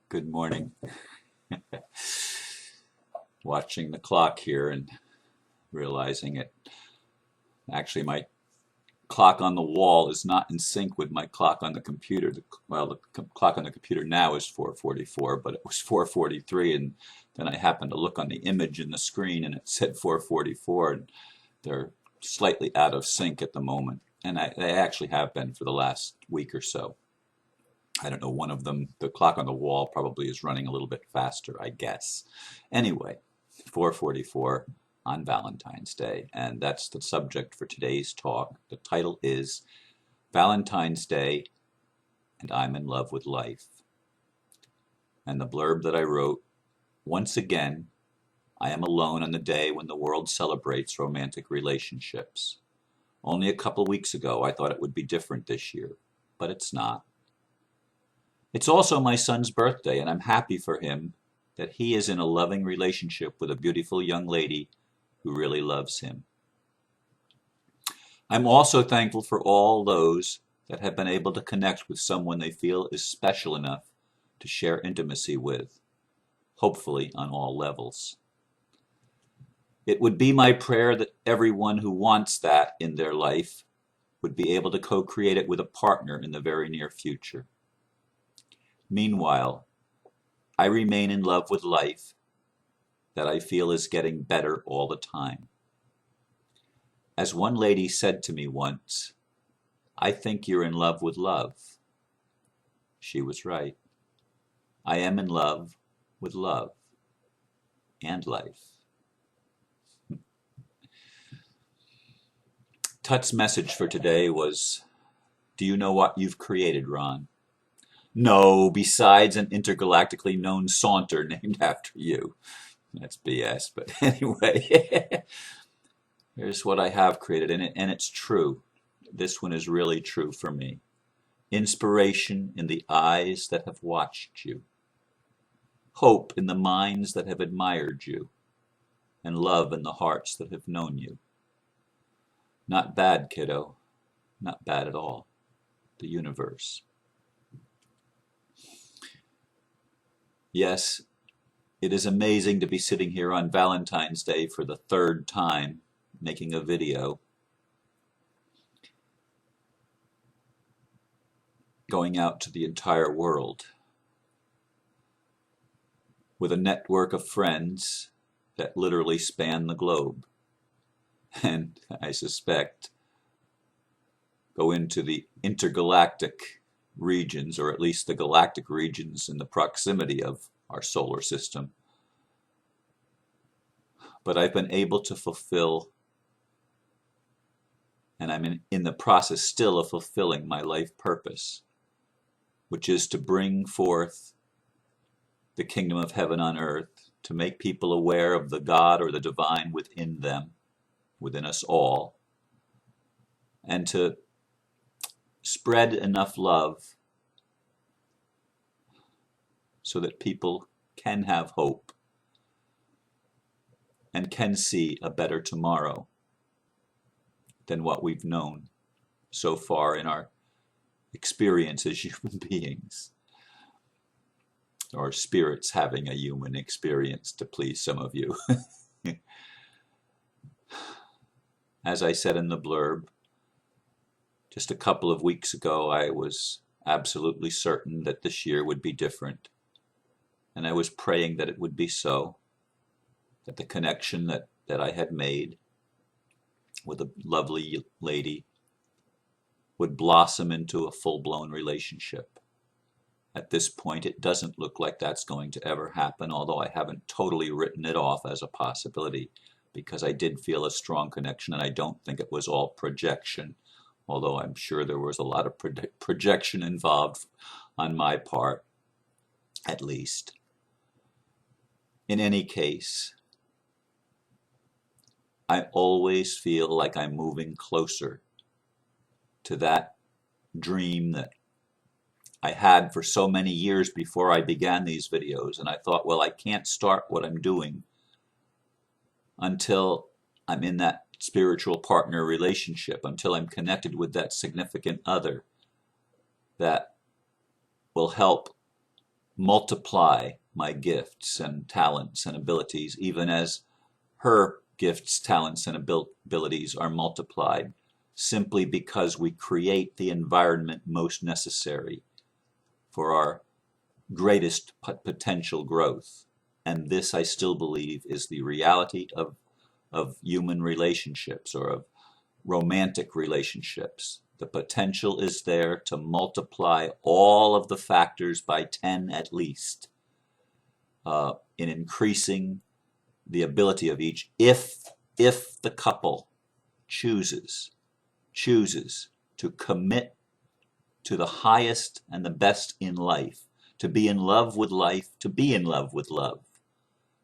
Good morning. Watching the clock here and realizing it. Actually, my clock on the wall is not in sync with my clock on the computer. The clock on the computer now is 4:44, but it was 4:43, and then I happened to look on the image in the screen and it said 4:44, and they're slightly out of sync at the moment. And they actually have been for the last week or so. I don't know, one of them, the clock on the wall probably is running a little bit faster, I guess. Anyway, 4:44 on Valentine's Day, and that's the subject for today's talk. The title is Valentine's Day and I'm in Love with Life. And the blurb that I wrote, once again, I am alone on the day when the world celebrates romantic relationships. Only a couple weeks ago I thought it would be different this year, but it's not. It's also my son's birthday, and I'm happy for him that he is in a loving relationship with a beautiful young lady who really loves him. I'm also thankful for all those that have been able to connect with someone they feel is special enough to share intimacy with, hopefully on all levels. It would be my prayer that everyone who wants that in their life would be able to co-create it with a partner in the very near future. Meanwhile, I remain in love with life that I feel is getting better all the time. As one lady said to me once, I think you're in love with love. She was right. I am in love with love and life. Tut's message for today was, do you know what you've created, Ron? No, besides an intergalactically known saunter named after you. That's BS, but anyway, here's what I have created, and it's true. This one is really true for me. Inspiration in the eyes that have watched you. Hope in the minds that have admired you. And love in the hearts that have known you. Not bad, kiddo. Not bad at all. The universe. Yes, it is amazing to be sitting here on Valentine's Day for the third time, making a video, going out to the entire world, with a network of friends that literally span the globe, and I suspect go into the intergalactic regions, or at least the galactic regions in the proximity of our solar system. But I've been able to fulfill, and I'm in the process still of fulfilling my life purpose, which is to bring forth the kingdom of heaven on earth, to make people aware of the God or the divine within them, within us all, and to spread enough love so that people can have hope and can see a better tomorrow than what we've known so far in our experience as human beings, or spirits having a human experience, to please some of you. As I said in the blurb, just a couple of weeks ago, I was absolutely certain that this year would be different. And I was praying that it would be so, that the connection that I had made with a lovely lady would blossom into a full-blown relationship. At this point, it doesn't look like that's going to ever happen, although I haven't totally written it off as a possibility, because I did feel a strong connection, and I don't think it was all projection, although I'm sure there was a lot of projection involved on my part, at least. In any case, I always feel like I'm moving closer to that dream that I had for so many years before I began these videos. And I thought, well, I can't start what I'm doing until I'm in that spiritual partner relationship, until I'm connected with that significant other that will help multiply my gifts and talents and abilities, even as her gifts, talents, and abilities are multiplied, simply because we create the environment most necessary for our greatest potential growth. And this, I still believe, is the reality of human relationships, or of romantic relationships. The potential is there to multiply all of the factors by 10 at least, in increasing the ability of each, if the couple chooses to commit to the highest and the best in life, to be in love with life, to be in love with love,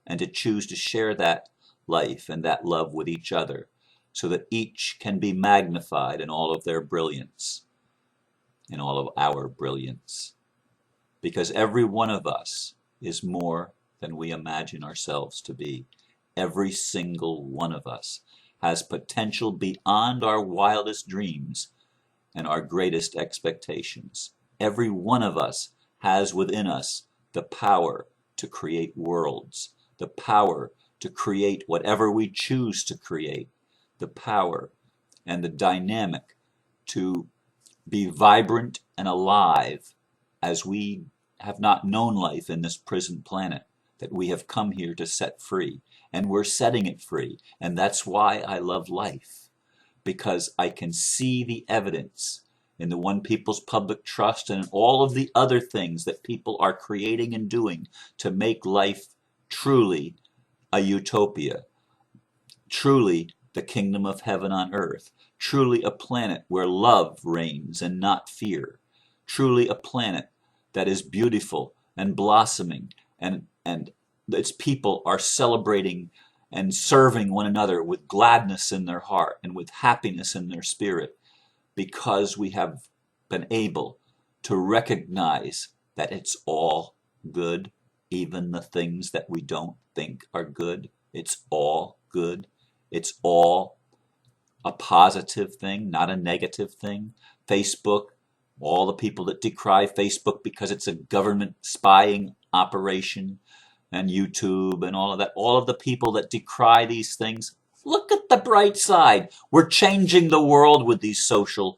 and to choose to share that life and that love with each other, so that each can be magnified in all of their brilliance, in all of our brilliance. Because every one of us is more than we imagine ourselves to be. Every single one of us has potential beyond our wildest dreams and our greatest expectations. Every one of us has within us the power to create worlds, the power to create whatever we choose to create, the power and the dynamic to be vibrant and alive as we have not known life in this prison planet that we have come here to set free. And we're setting it free. And that's why I love life, because I can see the evidence in the One People's Public Trust and in all of the other things that people are creating and doing to make life truly a utopia, truly the kingdom of heaven on earth, truly a planet where love reigns and not fear, truly a planet that is beautiful and blossoming, and its people are celebrating and serving one another with gladness in their heart and with happiness in their spirit, because we have been able to recognize that it's all good, even the things that we don't think are good. It's all good. It's all a positive thing, not a negative thing. Facebook, all the people that decry Facebook because it's a government spying operation, and YouTube and all of that, all of the people that decry these things, look at the bright side. We're changing the world with this social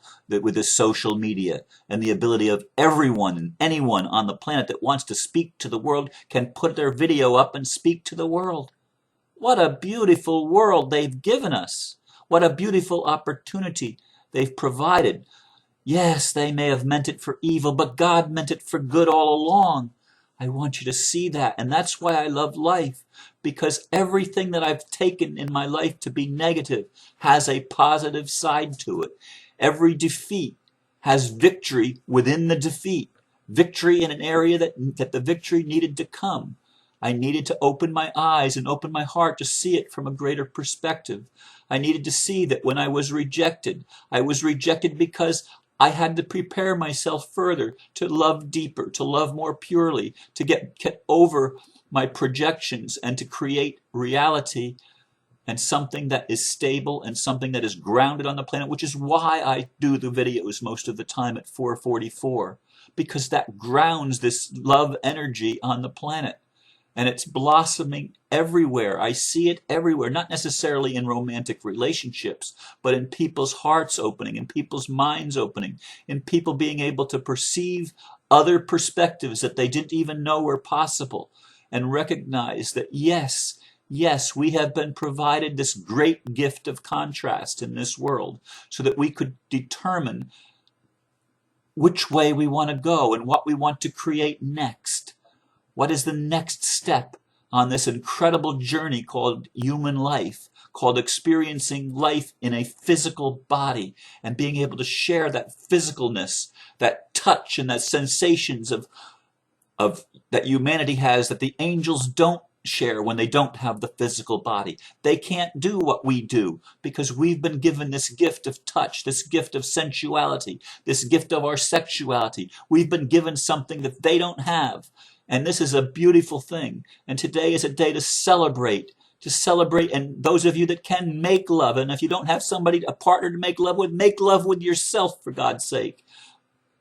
media, and the ability of everyone and anyone on the planet that wants to speak to the world can put their video up and speak to the world. What a beautiful world they've given us. What a beautiful opportunity they've provided. Yes, they may have meant it for evil, but God meant it for good all along. I want you to see that. And that's why I love life, because everything that I've taken in my life to be negative has a positive side to it. Every defeat has victory within the defeat, victory in an area that the victory needed to come. I needed to open my eyes and open my heart to see it from a greater perspective. I needed to see that when I was rejected because I had to prepare myself further to love deeper, to love more purely, to get over my projections and to create reality and something that is stable and something that is grounded on the planet, which is why I do the videos most of the time at 444, because that grounds this love energy on the planet. And it's blossoming everywhere. I see it everywhere, not necessarily in romantic relationships, but in people's hearts opening, in people's minds opening, in people being able to perceive other perspectives that they didn't even know were possible, and recognize that yes, we have been provided this great gift of contrast in this world so that we could determine which way we want to go and what we want to create next. What is the next step on this incredible journey called human life, called experiencing life in a physical body and being able to share that physicalness, that touch and that sensations of that humanity has that the angels don't share when they don't have the physical body. They can't do what we do because we've been given this gift of touch, this gift of sensuality, this gift of our sexuality. We've been given something that they don't have. And this is a beautiful thing. And today is a day to celebrate. And those of you that can, make love. And if you don't have somebody, a partner to make love with yourself, for God's sake.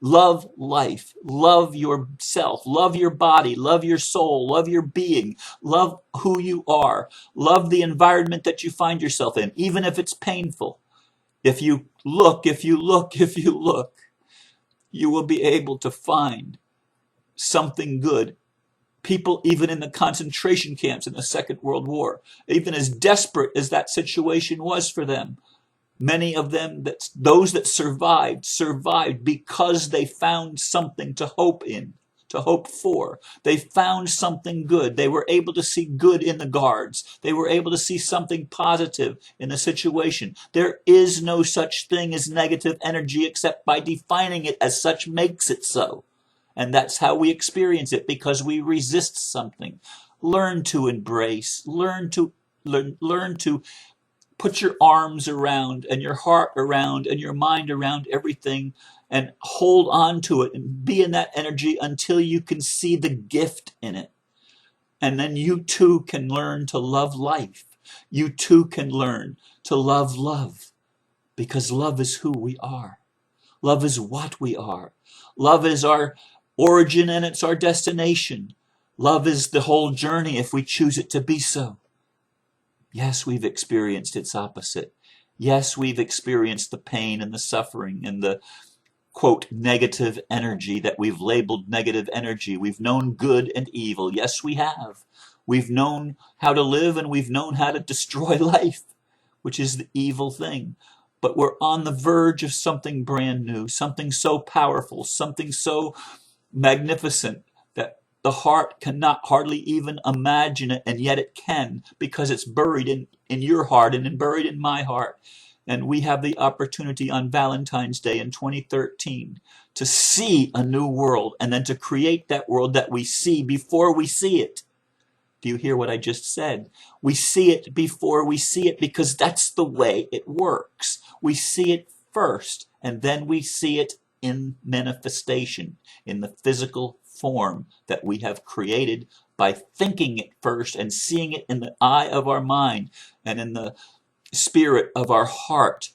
Love life. Love yourself. Love your body. Love your soul. Love your being. Love who you are. Love the environment that you find yourself in, even if it's painful. If you look, if you look, if you look, you will be able to find something good. People, even in the concentration camps in the Second World War, even as desperate as that situation was for them, many of them, those that survived because they found something to hope in, to hope for. They found something good. They were able to see good in the guards. They were able to see something positive in the situation. There is no such thing as negative energy except by defining it as such makes it so. And that's how we experience it, because we resist something. Learn to embrace, learn to put your arms around and your heart around and your mind around everything, and hold on to it and be in that energy until you can see the gift in it. And then you too can learn to love life. You too can learn to love love, because love is who we are. Love is what we are. Love is our origin and it's our destination. Love is the whole journey if we choose it to be so. Yes, we've experienced its opposite. Yes, we've experienced the pain and the suffering and the, quote, negative energy that we've labeled negative energy. We've known good and evil. Yes, we have. We've known how to live and we've known how to destroy life, which is the evil thing. But we're on the verge of something brand new, something so powerful, something so magnificent that the heart cannot hardly even imagine it, and yet it can, because it's buried in your heart and buried in my heart. And we have the opportunity on Valentine's Day in 2013 to see a new world, and then to create that world that we see before we see it. Do you hear what I just said? We see it before we see it, because that's the way it works. We see it first, and then we see it in manifestation, in the physical form that we have created by thinking it first and seeing it in the eye of our mind and in the spirit of our heart.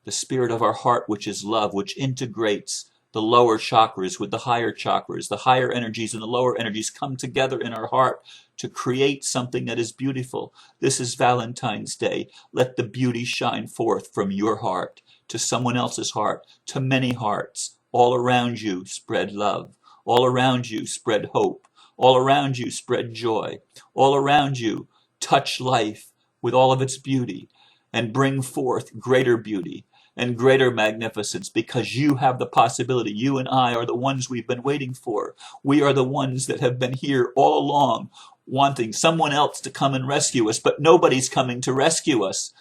The spirit of our heart, which is love, which integrates the lower chakras with the higher chakras. The higher energies and the lower energies come together in our heart to create something that is beautiful. This is Valentine's Day. Let the beauty shine forth from your heart to someone else's heart, to many hearts. All around you, spread love. All around you, spread hope. All around you, spread joy. All around you, touch life with all of its beauty and bring forth greater beauty and greater magnificence, because you have the possibility. You and I are the ones we've been waiting for. We are the ones that have been here all along, wanting someone else to come and rescue us, but nobody's coming to rescue us.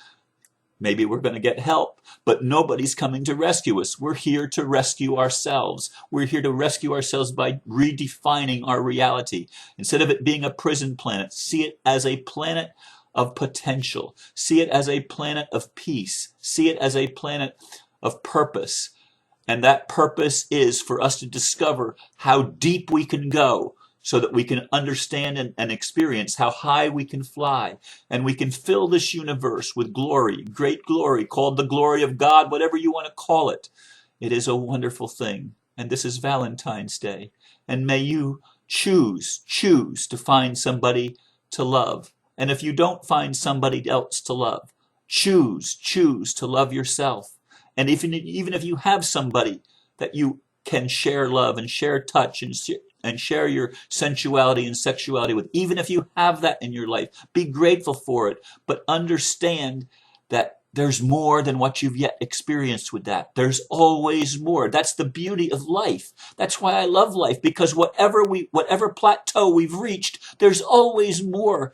Maybe we're going to get help, but nobody's coming to rescue us. We're here to rescue ourselves. We're here to rescue ourselves by redefining our reality. Instead of it being a prison planet, see it as a planet of potential. See it as a planet of peace. See it as a planet of purpose. And that purpose is for us to discover how deep we can go, so that we can understand and experience how high we can fly. And we can fill this universe with glory, great glory, called the glory of God, whatever you want to call it. It is a wonderful thing. And this is Valentine's Day. And may you choose to find somebody to love. And if you don't find somebody else to love, choose to love yourself. And even if you have somebody that you can share love and share touch and share your sensuality and sexuality with, even if you have that in your life, be grateful for it, but understand that there's more than what you've yet experienced with that. There's always more. That's the beauty of life. That's why I love life, because whatever plateau we've reached, there's always more.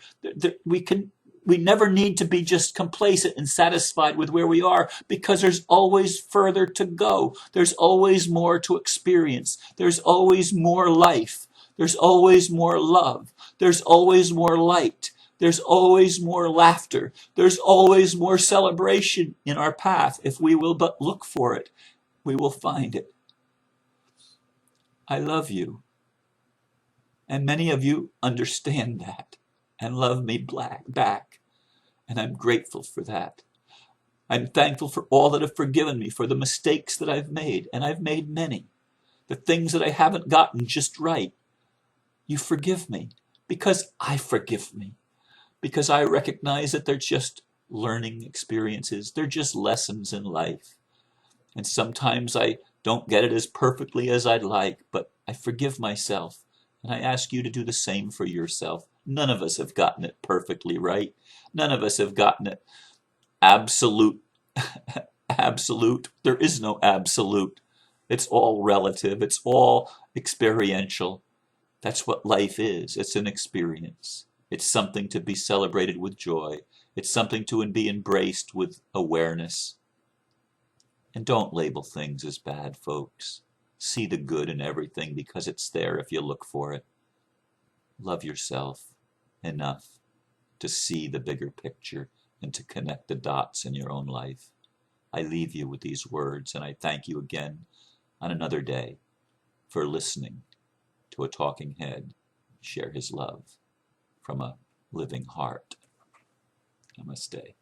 We never need to be just complacent and satisfied with where we are, because there's always further to go. There's always more to experience. There's always more life. There's always more love. There's always more light. There's always more laughter. There's always more celebration in our path. If we will but look for it, we will find it. I love you. And many of you understand that and love me back. And I'm grateful for that. I'm thankful for all that have forgiven me, for the mistakes that I've made, and I've made many. The things that I haven't gotten just right. You forgive me because I forgive me, because I recognize that they're just learning experiences. They're just lessons in life. And sometimes I don't get it as perfectly as I'd like, but I forgive myself. And I ask you to do the same for yourself. None of us have gotten it perfectly right. None of us have gotten it absolute. Absolute. There is no absolute. It's all relative. It's all experiential. That's what life is. It's an experience. It's something to be celebrated with joy. It's something to be embraced with awareness. And don't label things as bad, folks. See the good in everything because it's there if you look for it. Love yourself enough to see the bigger picture and to connect the dots in your own life. I leave you with these words, and I thank you again on another day for listening to a talking head share his love from a living heart. Namaste.